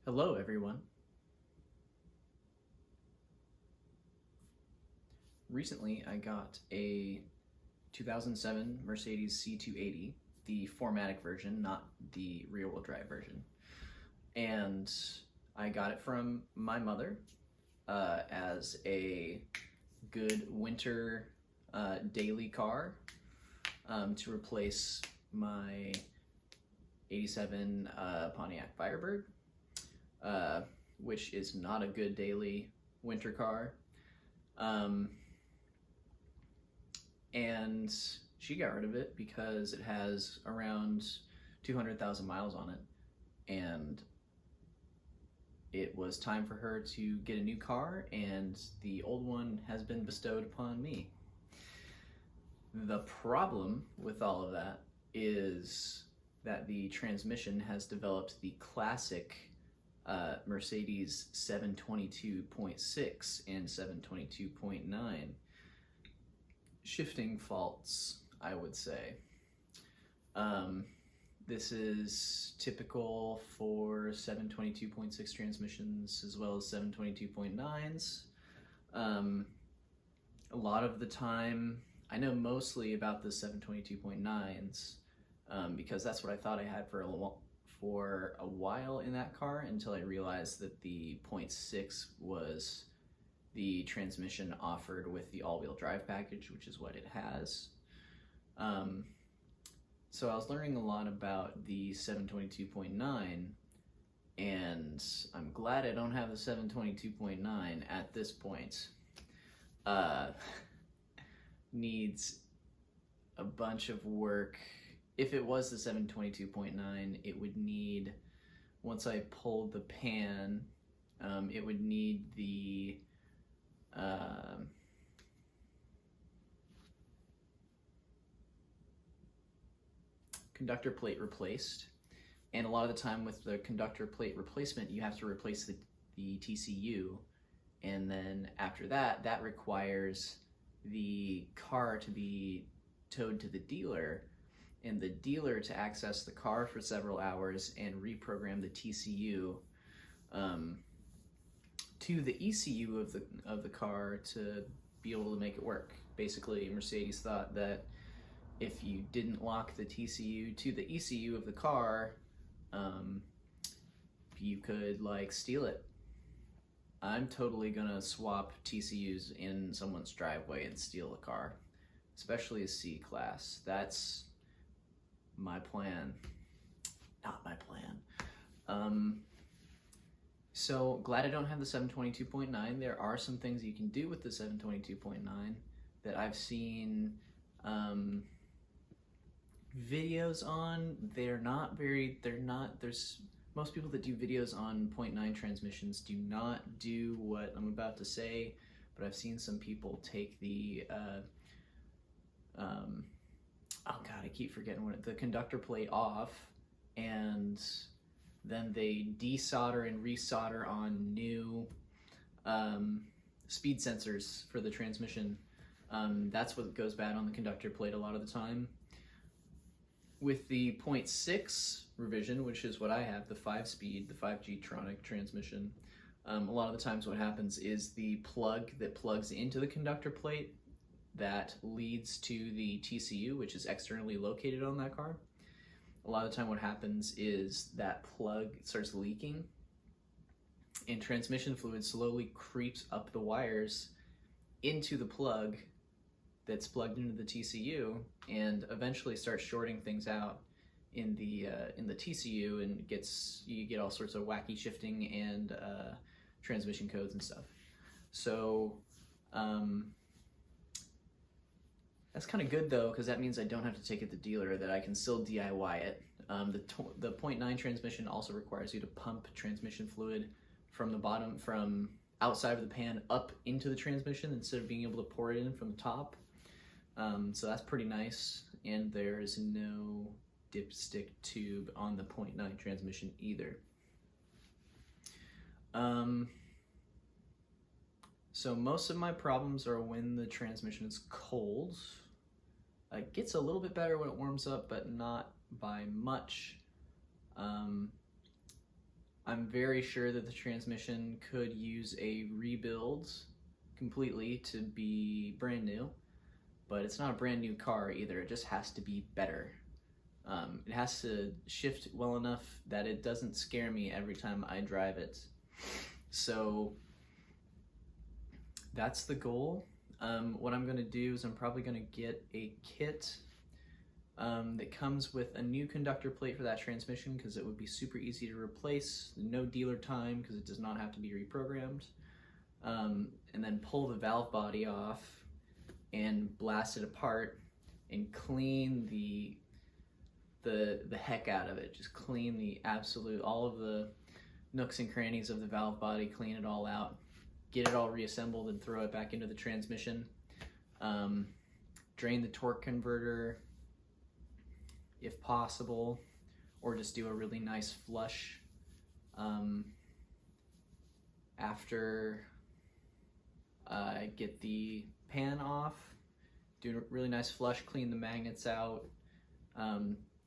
Hello, everyone. Recently, I got a 2007 Mercedes C280, the 4MATIC version, not the rear-wheel drive version. And I got it from my mother as a good winter daily car to replace my 87 Pontiac Firebird, which is not a good daily winter car. And she got rid of it because it has around 200,000 miles on it, and it was time for her to get a new car, and the old one has been bestowed upon me. The problem with all of that is that the transmission has developed the classic Mercedes 722.6 and 722.9 shifting faults, I would say. This is typical for 722.6 transmissions as well as 722.9s. A lot of the time, I know mostly about the 722.9s because that's what I thought I had for a while in that car, until I realized that the 0.6 was the transmission offered with the all-wheel drive package, which is what it has. So I was learning a lot about the 722.9, and I'm glad I don't have the 722.9 at this point. Needs a bunch of work. If it was the 722.9, it would need, once I pulled the pan, it would need the conductor plate replaced. And a lot of the time with the conductor plate replacement, you have to replace the TCU, and then after that, that requires the car to be towed to the dealer, and the dealer to access the car for several hours and reprogram the TCU to the ECU of the car to be able to make it work. Basically, Mercedes thought that if you didn't lock the TCU to the ECU of the car, you could like steal it. I'm totally gonna swap TCUs in someone's driveway and steal a car, especially a C-Class. That's my plan. Not my plan. So glad I don't have the 722.9. There are some things you can do with the 722.9 that I've seen videos on. There's most people that do videos on 0.9 transmissions do not do what I'm about to say, but I've seen some people take the oh god, I keep forgetting the conductor plate off, and then they desolder and resolder on new speed sensors for the transmission. That's what goes bad on the conductor plate a lot of the time. With the 0.6 revision, which is what I have, the 5-speed, the 5g-Tronic transmission, a lot of the times what happens is the plug that plugs into the conductor plate that leads to the TCU, which is externally located on that car. A lot of the time what happens is that plug starts leaking, and transmission fluid slowly creeps up the wires into the plug that's plugged into the TCU, and eventually starts shorting things out in the TCU, and you get all sorts of wacky shifting and transmission codes and stuff. So that's kind of good though, because that means I don't have to take it to the dealer, that I can still DIY it. The 0.9 transmission also requires you to pump transmission fluid from the bottom, from outside of the pan up into the transmission, instead of being able to pour it in from the top. So that's pretty nice, and there's no dipstick tube on the 0.9 transmission either. So most of my problems are when the transmission is cold. It gets a little bit better when it warms up, but not by much. I'm very sure that the transmission could use a rebuild completely to be brand new, but it's not a brand new car either. It just has to be better. It has to shift well enough that it doesn't scare me every time I drive it. So that's the goal. What I'm gonna do is I'm probably gonna get a kit that comes with a new conductor plate for that transmission, because it would be super easy to replace, no dealer time because it does not have to be reprogrammed, and then pull the valve body off and blast it apart and clean the heck out of it. Just clean the absolute, all of the nooks and crannies of the valve body, clean it all out, get it all reassembled and throw it back into the transmission. Drain the torque converter if possible, or just do a really nice flush after I get the pan off. Do a really nice flush, clean the magnets out.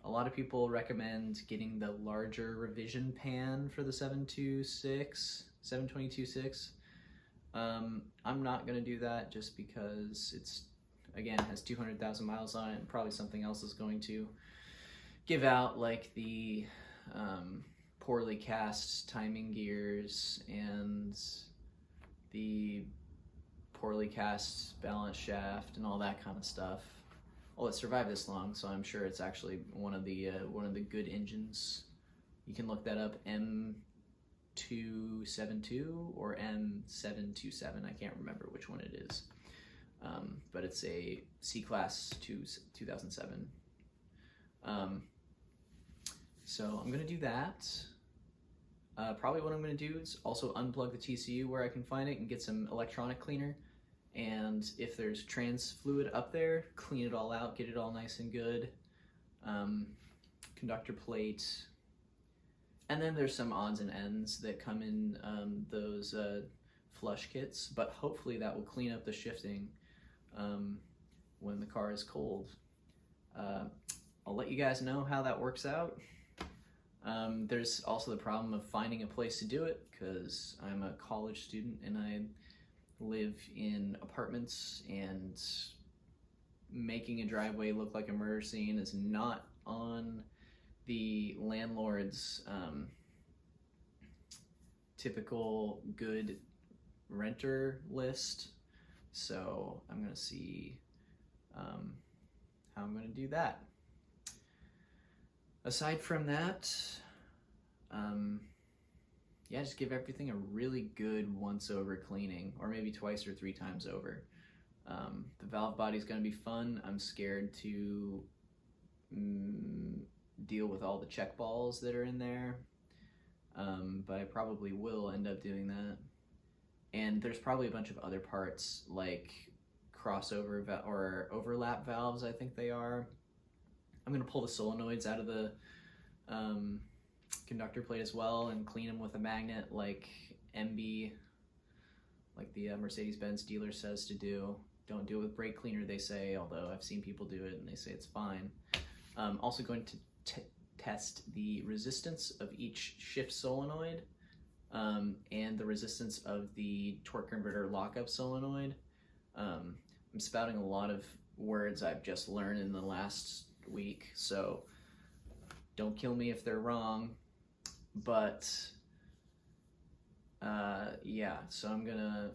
A lot of people recommend getting the larger revision pan for the 722.6. I'm not gonna do that just because it's, again, has 200,000 miles on it, and probably something else is going to give out, like the poorly cast timing gears and the poorly cast balance shaft and all that kind of stuff. Well, it survived this long, so I'm sure it's actually one of the good engines. You can look that up, M272 or M727. I can't remember which one it is, but it's a C-Class 2007. So I'm gonna do that. Probably what I'm gonna do is also unplug the TCU where I can find it and get some electronic cleaner. And if there's trans fluid up there, clean it all out, get it all nice and good. Conductor plate. And then there's some odds and ends that come in those flush kits, but hopefully that will clean up the shifting when the car is cold. I'll let you guys know how that works out. There's also the problem of finding a place to do it, because I'm a college student and I live in apartments, and making a driveway look like a murder scene is not on the landlord's typical good renter list. So I'm gonna see how I'm gonna do that. Aside from that, yeah, just give everything a really good once over cleaning, or maybe twice or three times over. The valve body is going to be fun. I'm scared to deal with all the check balls that are in there, but I probably will end up doing that. And there's probably a bunch of other parts like crossover or overlap valves, I think they are. I'm going to pull the solenoids out of the conductor plate as well and clean them with a magnet like MB, like the Mercedes-Benz dealer says to do. Don't do it with brake cleaner, they say, although I've seen people do it and they say it's fine. Also going to test the resistance of each shift solenoid and the resistance of the torque converter lockup solenoid. I'm spouting a lot of words I've just learned in the last week, so don't kill me if they're wrong, but yeah, so I'm gonna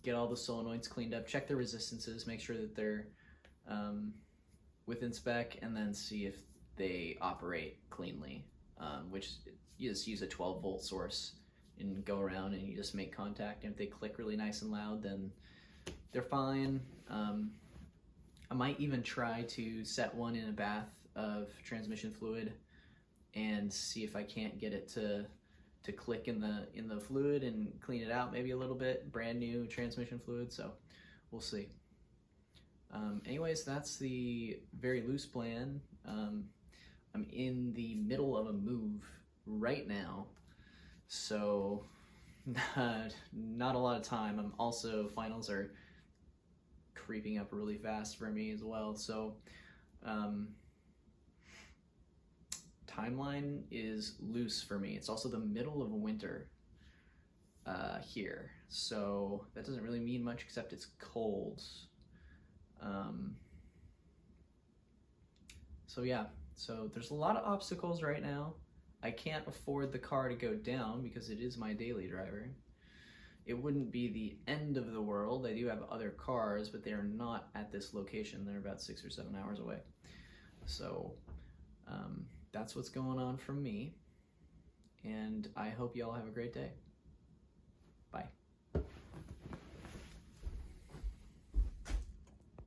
get all the solenoids cleaned up, check the resistances, make sure that they're within spec, and then see if they operate cleanly, which you just use a 12-volt source and go around and you just make contact, and if they click really nice and loud, then they're fine. I might even try to set one in a bath of transmission fluid and see if I can't get it to click in the fluid and clean it out maybe a little bit. Brand new transmission fluid, so we'll see. Anyways, that's the very loose plan. I'm in the middle of a move right now, so not a lot of time. I'm also, finals are creeping up really fast for me as well, so timeline is loose for me. It's also the middle of winter here, so that doesn't really mean much except it's cold. So yeah, so there's a lot of obstacles right now. I can't afford the car to go down because it is my daily driver. It wouldn't be the end of the world. I do have other cars, but they are not at this location. They're about 6 or 7 hours away. So that's what's going on from me, and I hope you all have a great day. Bye.